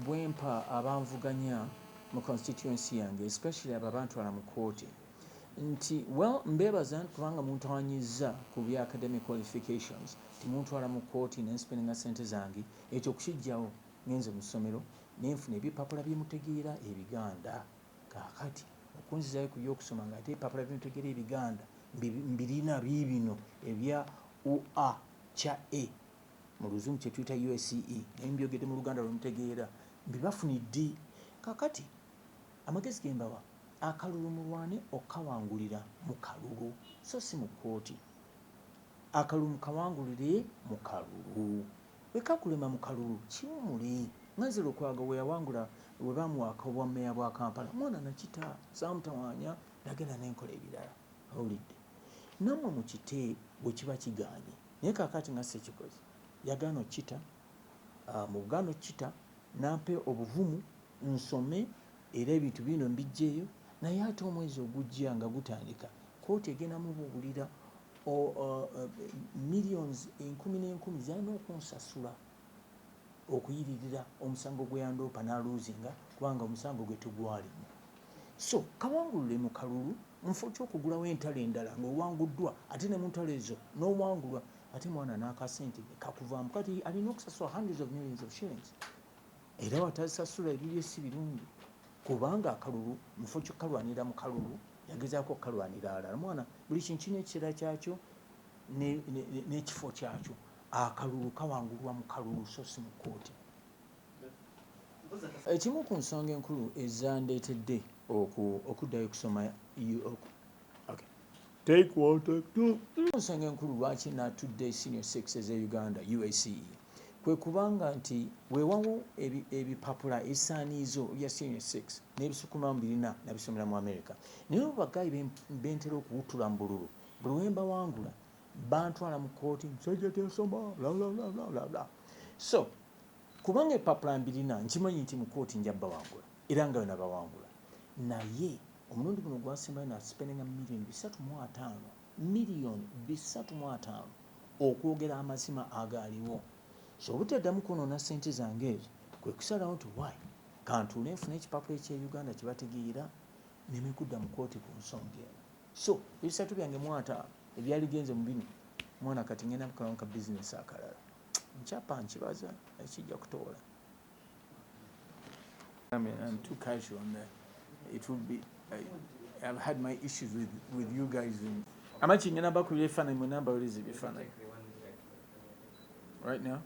bwempa abanvuganya mu constituency yange, especially abo abantwala mu kooti, nti well mbebaza kubanga muntwanyizza ku bya academic qualifications, timuntwala mu kooti nenspeninga sente zange, ekyo okukijjawo ngenze mu ssomero nenfuna ebipapula byemutegeera ebiganda. Kaakati okunzizayo ku byokusoma nga ate ebipapula byemutegeera ebiganda mbirina biibino ebya ua kya e mu luzungu kye tuyita USCE, naye mbyogedde mu luganda lwemutegeera, mbibafunidde. Kaakati amagezi gembawa, akalulu mulwane okawangulira mu kalulu so si mu kooti. Akalulu mukawangulire mu kalulu, wekakulema mu kalulu kiwumule. Nganzira okwaga we yawangula we bamuwaka obwa mmeeya bwa Kampala, mwana nakita saamutawaanya nagenda nenkola ebirala. Awulidde nammwe mukite bwe kiba kigaanye, naye kaakati nga Ssekikozi yagaana okkita, mu bugaana okkita nampe obuvumu nsome era ebintu bino mbijjeeyo, naye ate omwezi ogujja nga gutandika kooti egenda mubuulira millions enkumi n'enkumi zalina okunsasula okuyiririra omusango gwe yandoopa n'aluuzinga kubanga omusango gwe tugwalimu. So kawangulule mu kalulu nfo ky'okugulawo entalo endala ng'owanguddwa ate ne mu ntalo ezo n'owangulwa ate mwana n'akasente kakuvaamu, kati alina okusasula hundreds of millions of shillings era watazisasula ebibye si birungi kubanga akalulu mufo ky'okalwanira mu kalulu yagezaako okukalwanira alala. Mwana buli kintu kirina ekiseera kyakyo n'ekifo kyakyo. Akalulu kawangulwa mu kalulu so si mu kooti. Ekimu ku nsonga enkulu ezandeetedde okuddayo kusoma ensonga enkulu lwaki natudde senior 6 eze Uganda UACE kwe kubanga nti weewawo ebipapula esaaniizo bya senior 6 n'ebisukumamu birina nabisomera mu America, naye obagayi bentera okuwutula mu bululu buli wemba wangula bantwala mu kooti musajja tesoma bla. So kubanga epapula mbirina nkimanyi nti mu kooti nja bawangula era nga yona bawangula, naye omulundi guno gwasembayo naspeninga miliyoni 350 okwogera amazima agaaliwo. So obutaddamu kwonoona ssente zange ezo kwe kusalawo nti why kantuule nfuna ekipapula eky'Uganda kye bategeera nemekudda mu kooti ku nsonga eno. So ebisatu byange 50 ebyali genze mu bino mwana kati ngenda mukolamu ka bizinesi akalala nkyapa nkibaza ekijja kutoola. I'm too casual on that. It would be I've had my issues with you guys. Amachi ngenda bakubira ebifaananyi mu namba olizi ebifaananyi right now.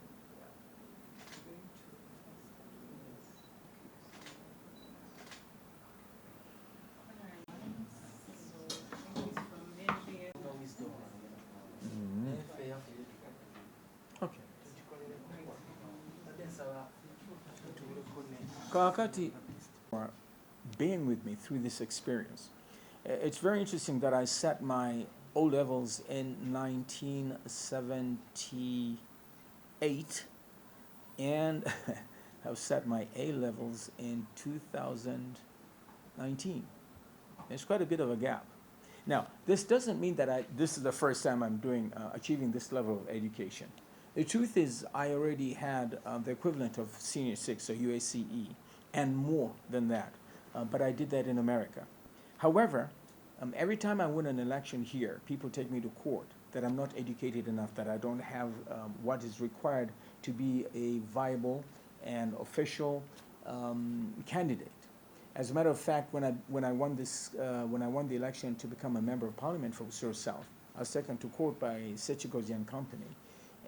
Okay. Kakati, being with me through this experience, it's very interesting that I set my O levels in 1978 and I've set my A levels in 2019. There's quite a bit of a gap. Now, this doesn't mean that this is the first time I'm achieving this level of education. The truth is I already had the equivalent of Senior 6 or UACE and more than that, but I did that in America. However, every time I win an election here, people take me to court that I'm not educated enough, that I don't have what is required to be a viable and official candidate. As a matter of fact, when I won the election to become a member of parliament for Busiro South, I was taken to court by Sechikozi and Company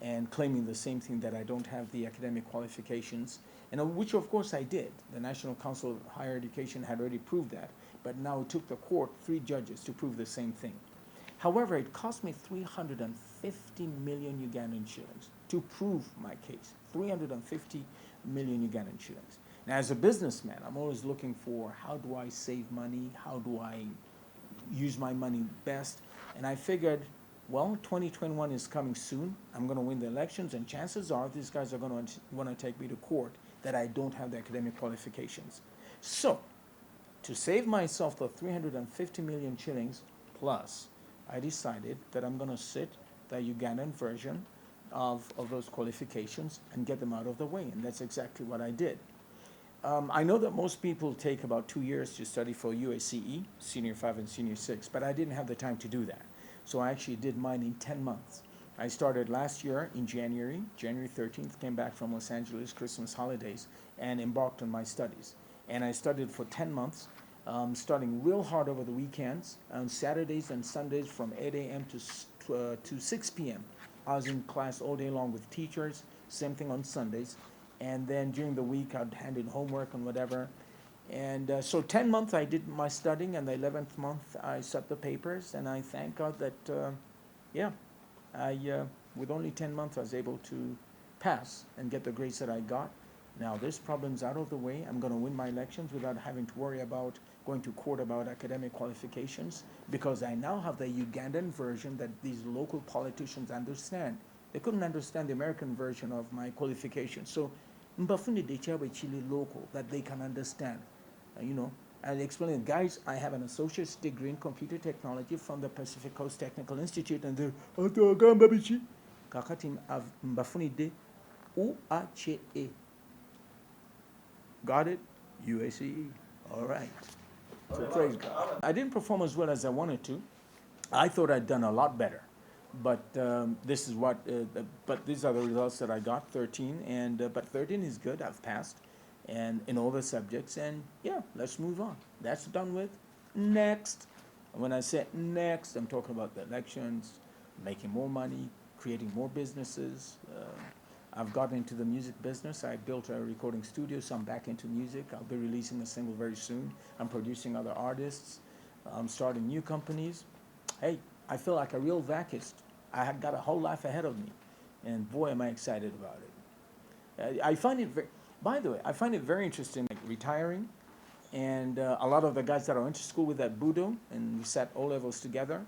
and claiming the same thing, that I don't have the academic qualifications, and which of course I did. The National Council of Higher Education had already proved that, but now it took the court 3 judges to prove the same thing. However, it cost me 350 million Ugandan shillings to prove my case. 350 million Ugandan shillings. Now, as a businessman, I'm always looking for how do I save money, how do I use my money best, and I figured, well, 2021 is coming soon. I'm going to win the elections, and chances are these guys are going to want to take me to court that I don't have the academic qualifications. So, to save myself the 350 million shillings plus, I decided that I'm going to sit the Ugandan version of those qualifications and get them out of the way, and that's exactly what I did. I know that most people take about 2 years to study for UACE, Senior 5 and Senior 6, but I didn't have the time to do that. So I actually did mine in 10 months. I started last year in January 13th, came back from Los Angeles Christmas holidays, and embarked on my studies. And I studied for 10 months, starting real hard over the weekends, on Saturdays and Sundays from 8 a.m. to 6 p.m. I was in class all day long with teachers, same thing on Sundays. And then during the week, I'd hand in homework and whatever. And so 10 months I did my studying, and the 11th month I set the papers, and I thank God that, with only 10 months I was able to pass and get the grades that I got. Now this problem's out of the way. I'm going to win my elections without having to worry about going to court about academic qualifications, because I now have the Ugandan version that these local politicians understand. They couldn't understand the American version of my qualifications. So mbafuni de chabe chili local that they can understand. And explain, guys, I have an associate's degree in computer technology from the Pacific Coast Technical Institute, and they're kakati mbafuni de UACE. Got it? UACE. All right. So praise God. I didn't perform as well as I wanted to. I thought I'd done a lot better. But this is what. But these are the results that I got. 13, and but 13 is good. I've passed, and in all the subjects. And yeah, let's move on. That's done with. Next. When I say next, I'm talking about the elections, making more money, creating more businesses. I've gotten into the music business. I built a recording studio, so I'm back into music. I'll be releasing a single very soon. I'm producing other artists. I'm starting new companies. Hey, I feel like a real vacist. I have got a whole life ahead of me, and boy, am I excited about it. I find it by the way, I find it very interesting, like retiring, and a lot of the guys that I went to school with at Budo, and we sat O levels together.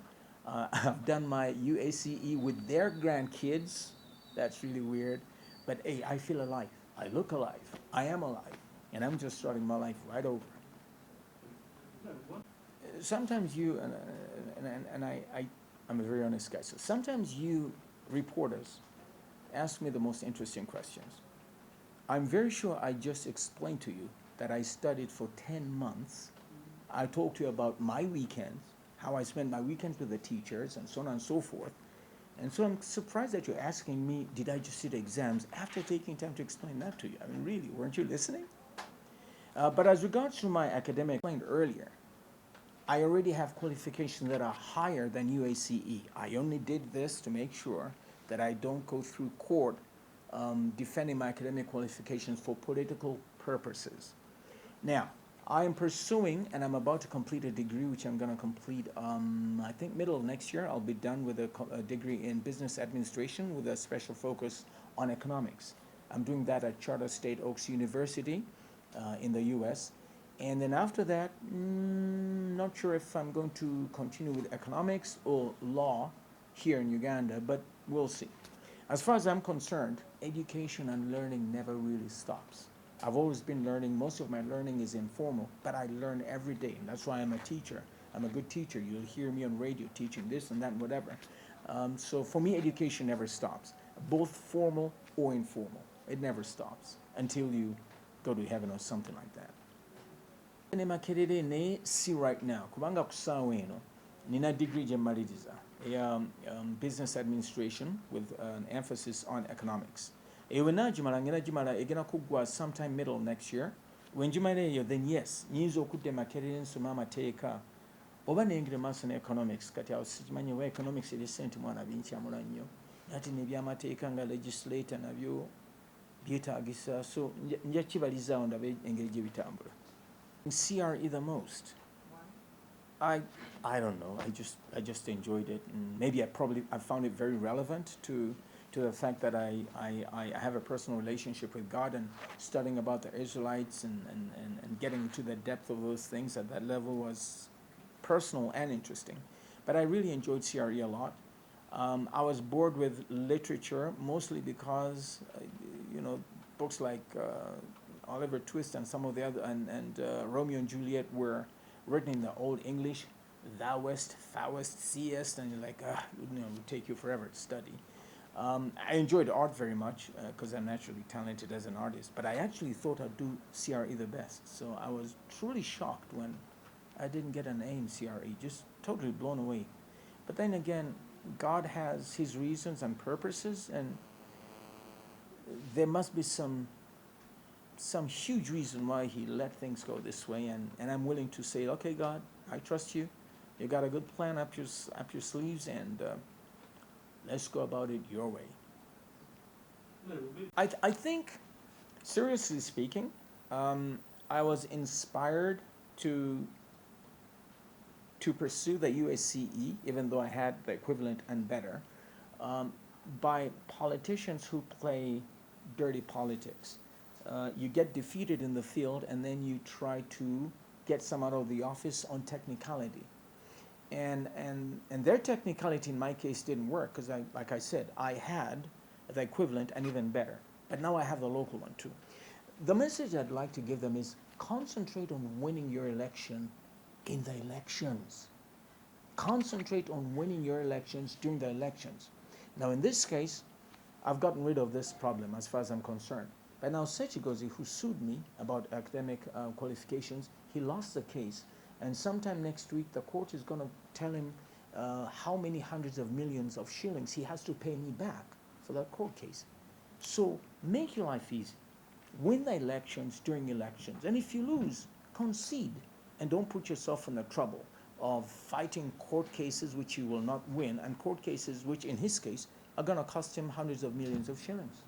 I've done my UACE with their grandkids. That's really weird, but hey, I feel alive. I look alive. I am alive, and I'm just starting my life right over. Sometimes you I'm a very honest guy. So sometimes you reporters ask me the most interesting questions. I'm very sure I just explained to you that I studied for 10 months. I talked to you about my weekends, how I spent my weekends with the teachers, and so on and so forth. And so I'm surprised that you're asking me, did I just sit exams, after taking time to explain that to you? I mean, really, weren't you listening? But as regards to my academic, I explained earlier, I already have qualifications that are higher than UACE. I only did this to make sure that I don't go through court defending my academic qualifications for political purposes. Now, I am pursuing, and I'm about to complete a degree, which I'm going to complete, I think middle of next year. I'll be done with a degree in business administration with a special focus on economics. I'm doing that at Charter State Oaks University in the US. And then after that, not sure if I'm going to continue with economics or law here in Uganda, but we'll see. As far as I'm concerned, education and learning never really stops. I've always been learning. Most of my learning is informal, but I learn every day. And that's why I'm a teacher. I'm a good teacher. You'll hear me on radio teaching this and that and whatever. So for me, education never stops, both formal or informal. It never stops until you go to heaven or something like that. Makerere ne si right now kubanga kusaawa eno nina degree gye mmaliriza eya business administration with an emphasis on economics. Eyo naagimala ngenda gimala egenda kuggwa sometime middle next year. When ngimala eyo, then yes, nyinza okudda Makerere nsoma amateeka oba nengire maaso ne economics. Kati awo sikimanyi oba economics eri ssente mwana binkyamula nnyo ate n'ebyamateeka nga legislator nabyo byetaagisa, so nja kibalizaawo ndabe engeri gye bitambula. CRE the most? I don't know. I just enjoyed it, and maybe I found it very relevant to the fact that I have a personal relationship with God, and studying about the Israelites and getting to the depth of those things at that level was personal and interesting. But I really enjoyed CRE a lot. I was bored with literature mostly because books like Oliver Twist and some of the other, and Romeo and Juliet were written in the Old English, thouest, seest, and you're like, it would take you forever to study. I enjoyed art very much because I'm naturally talented as an artist, but I actually thought I'd do CRE the best. So I was truly shocked when I didn't get an A in CRE, just totally blown away. But then again, God has His reasons and purposes, and there must be some huge reason why He let things go this way. And I'm willing to say, okay, God, I trust you. You got a good plan up your sleeves, and let's go about it your way. I think, seriously speaking, I was inspired to pursue the USCE, even though I had the equivalent and better, um, by politicians who play dirty politics. You get defeated in the field, and then you try to get some out of the office on technicality. And their technicality in my case didn't work because, like I said, I had the equivalent and even better. But now I have the local one too. The message I'd like to give them is concentrate on winning your election in the elections. Concentrate on winning your elections during the elections. Now, in this case, I've gotten rid of this problem as far as I'm concerned. But now Sechigozi, who sued me about academic qualifications, he lost the case. And sometime next week, the court is going to tell him how many hundreds of millions of shillings he has to pay me back for that court case. So make your life easy. Win the elections during elections. And if you lose, concede and don't put yourself in the trouble of fighting court cases which you will not win, and court cases which, in his case, are going to cost him hundreds of millions of shillings.